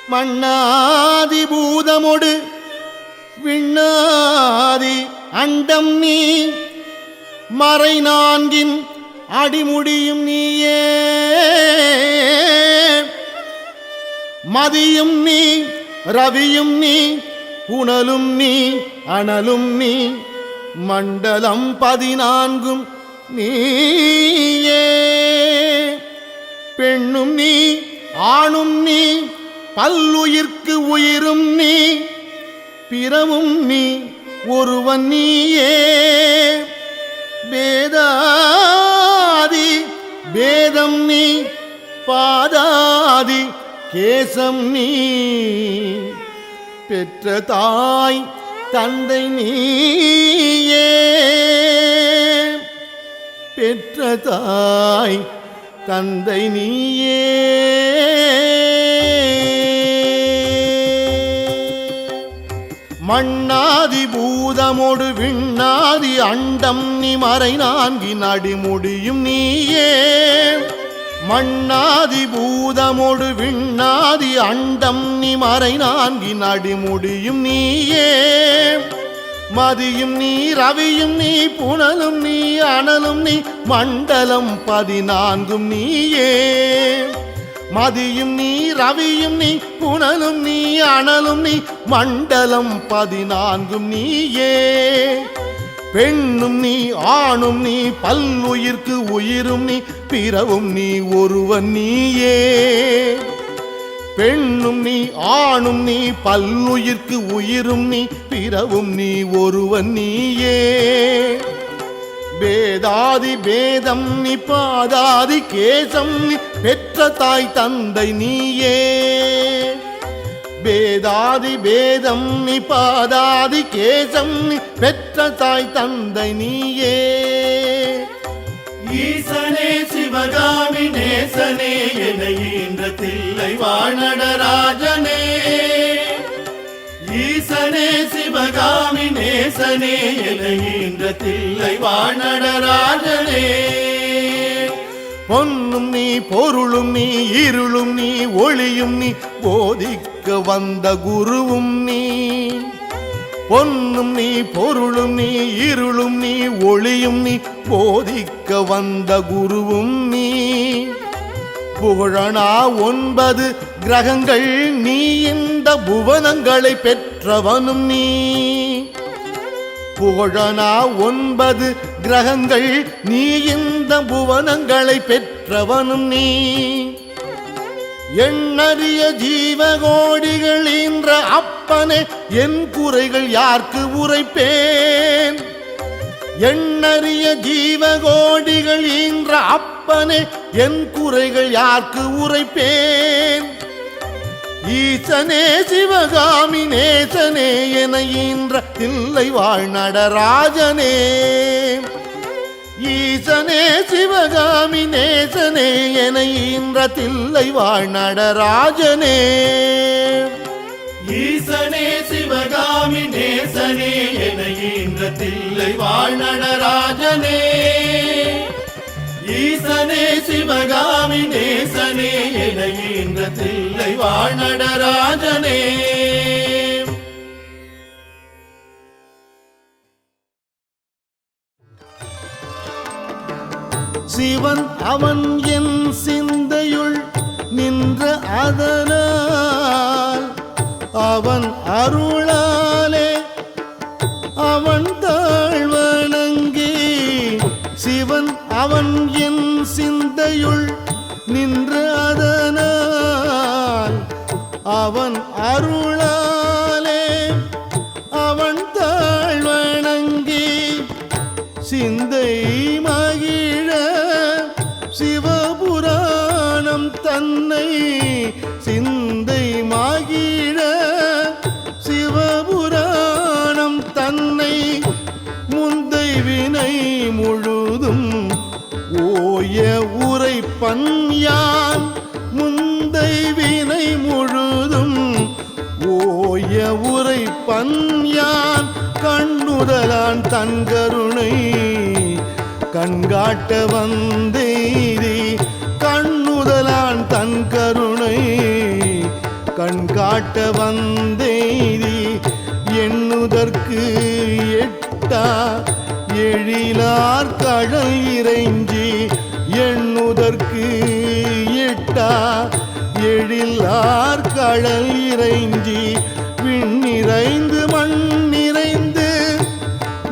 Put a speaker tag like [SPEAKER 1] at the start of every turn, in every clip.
[SPEAKER 1] மண்ணாதி பூதமொடு விண்ணாதி அண்டம் நீ மறை நான்கின் அடிமுடியும் நீயே மதியும் நீ ரவியும் நீ புனலும் நீ அனலும் நீ மண்டலம் 14 நீயே பெண்ணும் நீ ஆணும் நீ பல்லுயிர்க்கு உயிரும் நீ பிறவும் நீ ஒருவன் நீயே பேதாதி பேதம் நீ பாதாதி கேசம் நீ பெற்ற தாய் தந்தை நீயே பெற்ற தாய் தந்தை நீயே மண்ணாதி பூதமொடு விண்ணாதி அண்டம் நீ மறை நான்கின் அடிமுடியும் நீயே மண்ணாதி பூதமொடு விண்ணாதி அண்டம் நீ மறை நான்கின் அடிமுடியும் நீயே மதியும் நீ ரவியும் நீ புனலும் நீ அனலும் நீ மண்டலம் 14 நீயே மதியும் நீ ரவியும் நீ புனலும் நீ அனலும் நீ மண்டலம் 14 நீயே பெண்ணும் நீ ஆணும் நீ பல்லுயிர்க்கு உயிரும் நீ பிறவும் நீ ஒருவன் நீயே பெண்ணும் நீ ஆணும் நீ பல்லுயிர்க்கு உயிரும் நீ பிறவும் நீ ஒருவன் நீயே பேதாதி பேதம் நீ பாதாதி கேசம் நீ பெற்ற தாய் தந்தை நீயே பேதாதி பேதம் நீ பாதாதி கேசம் நீ பெற்ற தாய் தந்தை நீயே
[SPEAKER 2] ஈசனே சிவகாமி நேசனே என ஈன்ற தில்லை வாணடராஜனே ஈசனே சிவகாமி நேசனே என ஈன்ற தில்லை வாணடராஜனே
[SPEAKER 1] பொன்னும் நீ பொருளும் நீ இருளும் நீ ஒளியும் நீ போதிக்க வந்த குருவும் நீ பொன்னும் நீ பொருளும் நீ இருளும் நீ ஒளியும் நீ போதிக்க வந்த குருவும் நீ புகழனா 9 கிரகங்கள் நீ இந்த புவனங்களை பெற்றவனும் நீ புகழனா 9 கிரகங்கள் நீ இந்த புவனங்களை பெற்றவனும் நீ எண்ணறிய ஜீவகோடிகள் என்ற அப்பனே என் குறைகள் யாருக்கு உரைப்பேன் எண்ணறிய ஜீவகோடிகள் என்ற அப்பனே என் குறைகள் யாருக்கு உரைப்பேன் ஈசனே சிவகாமி நேசனே என ஈன்ற தில்லை வாழ் நடராஜனே ஈசனே சிவகாமி நேசனே என ஈன்ற தில்லை வாழ் நடராஜனே
[SPEAKER 2] ஈசனே சிவகாமி நேசனே என ஈன்ற தில்லை வாழ் நடராஜனே ஈசனே சிவகாமி நேசனே என ஈன்ற தில்லை வாழ் நடராஜனே
[SPEAKER 1] சிவன் அவன் என் சிந்தையுள் நின்ற அதனால் அவன் அருளாலே அவன் தாழ்வணங்கி சிவன் அவன் என் சிந்தையுள் நின்ற அதனால் அவன் அருளாலே அவன் தாழ்வணங்கி சிந்தை மகிழ சிவபுராணம் தன்னை சிந்தை மகிழ சிவபுராணம் தன்னை முந்தை வினை முழுதும் ஓய உரைப்பன் யான் முந்தை வினை முழுதும் ஓய உரைப்பன் யான் கண்ணுதலான் தன் கருணை கண்காட்ட வந்தேரி கண்ணுதலான் தன் கருணை கண்காட்ட வந்தேதி எண்ணுதற்கு எட்டா எழிலார் கடல் இறைஞ்சி எண்ணுதற்கு எட்டா எழிலார் கடல் இறைஞ்சி விண்ணிறைந்து மண் நிறைந்து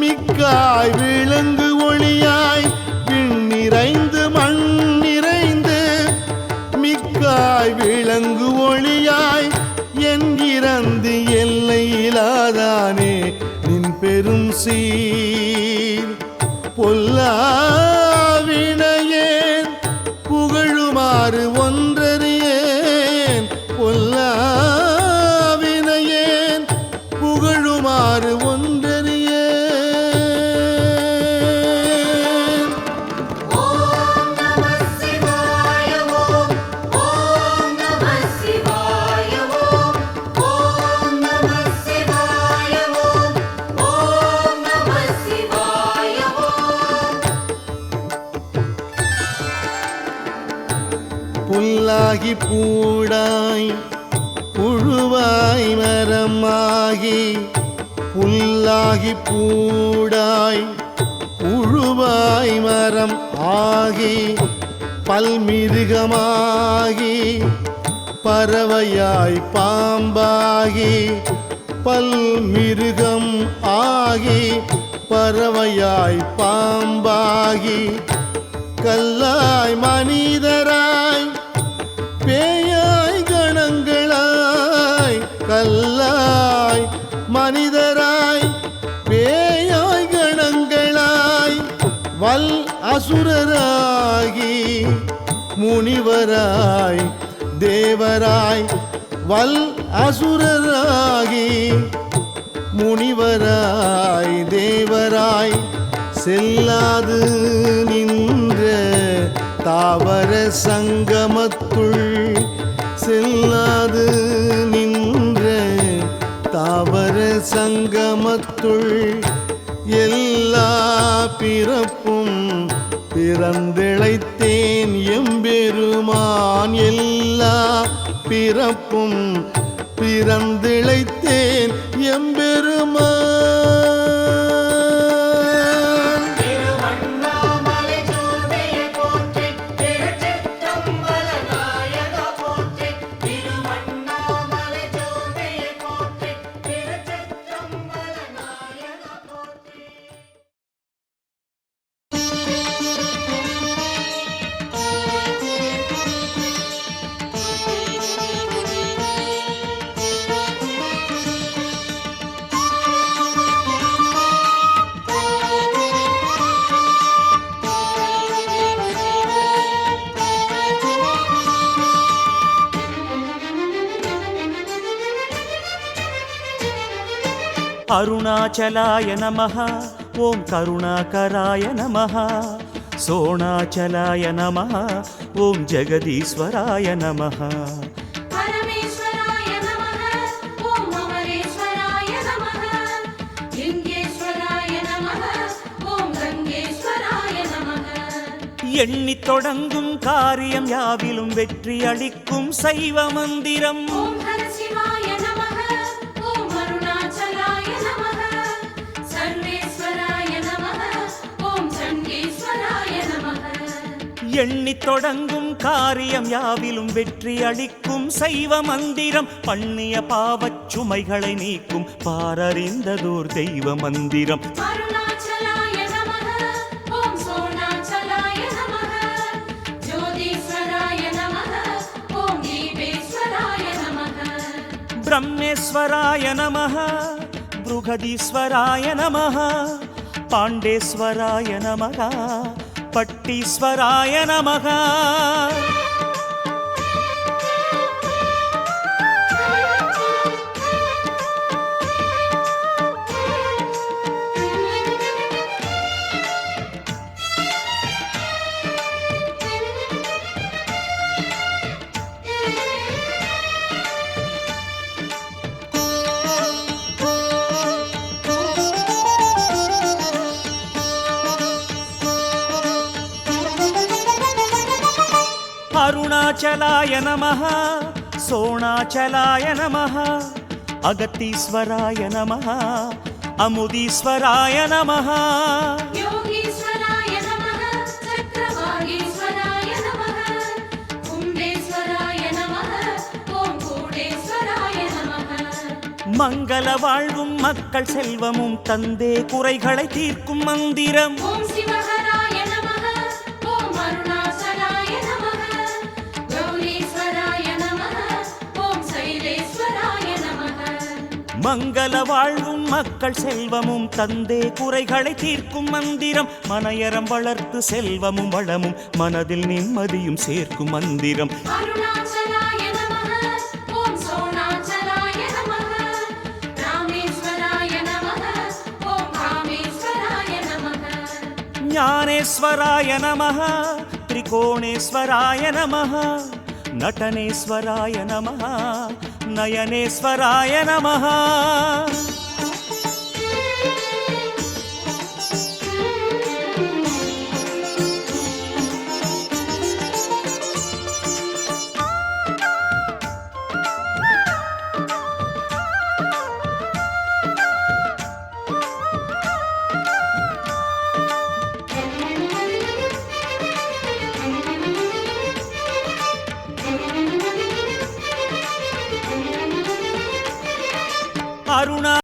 [SPEAKER 1] மிக்காய் விளங்கு ஒளியாய் விண்ணிறைந்து மண் நிறைந்து மிக்காய் விளங்கு ஒளியாய் என்கிறந்து எல்லையிலாதானே நின் பெரும் சீர் பொல்லாவினையேன் புகழுமாறு ஒன்றறியேன் பொல்லாவினையேன் புகழுமாறு ஒன்றறியேன்.
[SPEAKER 3] ஓம் நமः சிவாய ஓம் ஓம் நமः சிவாய ஓம் ஓம் நமः சிவாய ஓம் ஓம் நமः சிவாய ஓம்.
[SPEAKER 1] புல்லாகி பூடாய் புழுவாய் மரமாகி புல்லாகி பூடாய் புழுவாய் மரம் ஆகி பல்மிருகமாகி பறவையாய் பாம்பாகி பல்மிருகம் ஆகி பறவையாய் பாம்பாகி கல்லாய் மனிதராய் பேயாய் கணங்களாய் கல்லாய் மனிதராய் பேயாய் கணங்களாய் வல் அசுரராகி முனிவராய் தேவராய் வல் அசுரராகி முனிவராய் தேவராய் செல்லாது நின்ற தாவர சங்கமத்துள் செல்லாது நின்ற தாவர சங்கமத்துள் எல்லா பிறப்பும் பிறந்திழைத்தேன் எம்பெருமான் எல்லா பிறப்பும் பிறந்திழைத்தேன் எம்பெருமான்.
[SPEAKER 3] திருவண்ணாமலை ஜோதியை போற்றி திருச்சிற்றம்பல நாயகா போற்றி திருவண்ணாமலை ஜோதியை போற்றி திருச்சிற்றம்பல நாயகா போற்றி.
[SPEAKER 4] அருணாச்சலாய நமः ஓம் கருணாகராய நமः சோணாச்சலாய நமः ஓம் ஜெகதீஸ்வராய நமः
[SPEAKER 3] பரமேஸ்வராய நமः ஓம் அமரேஸ்வராய நமः லிங்கேஸ்வராய நமः ஓம் கங்கேஸ்வராய நமः.
[SPEAKER 4] எண்ணித் தொடங்கும் காரியம் யாவிலும் வெற்றி அளிக்கும் சைவ மந்திரம்
[SPEAKER 3] ஓம் ஹர சிவாய நமः ஓம் அருணாச்சலாய நமः சர்வேஸ்வராய நமः ஓம் சண்டீஸ்வராய நமः.
[SPEAKER 4] எண்ணித் தொடங்கும் காரியம் யாவிலும் வெற்றி அளிக்கும் சைவ மந்திரம் பண்ணிய பாவச் சுமைகளை நீக்கும் பாரறிந்ததோர் தெய்வ மந்திரம்
[SPEAKER 3] அருணாச்சலாய நமः ஓம் சோணாச்சலாய நமः ஜோதீஸ்வராய நமः ஓம் தீபேஸ்வராய நமः.
[SPEAKER 4] பிரம்மேஸ்வராய நமः ப்ருகதீஸ்வராய நமः பாண்டேஸ்வராய நமः பட்டீஸ்வராய நமः. அருணாச்சலாய நமः சோணாச்சலாய நமः அகத்தீஸ்வராய நமः அமுதீஸ்வராய நமः
[SPEAKER 3] योगीश्वराय नमः चक्रवागीश्वराय नमः कुम्भेश्वराय नमः ॐ कूटेश्वराय नमः
[SPEAKER 4] மங்கள வாழ்வும் மக்கள் செல்வமும் தந்தே குறைகளை தீர்க்கும் மந்திரம்
[SPEAKER 3] ॐ शिवहराय नमः ॐ अरुणाचलाय नमः गौरीश्वराय नमः ॐ शैलेश्वराय नमः
[SPEAKER 4] மங்கள வாழ்வும் மக்கள் செல்வமும் தந்தே குறைகளை தீர்க்கும் மந்திரம் மனையறம் வளர்த்து செல்வமும் வளமும் மனதில் நிம்மதியும் சேர்க்கும் மந்திரம்
[SPEAKER 3] अरुणाचलाय नमः ॐ सोणाचलाय नमः रामेश्वराय नमः ॐ कामेश्वराय नमः
[SPEAKER 4] ஞானேஸ்வராய நமः திரிகோணேஸ்வராய நமः நடனேஸ்வராய நமः நயனேஸ்வராய நமः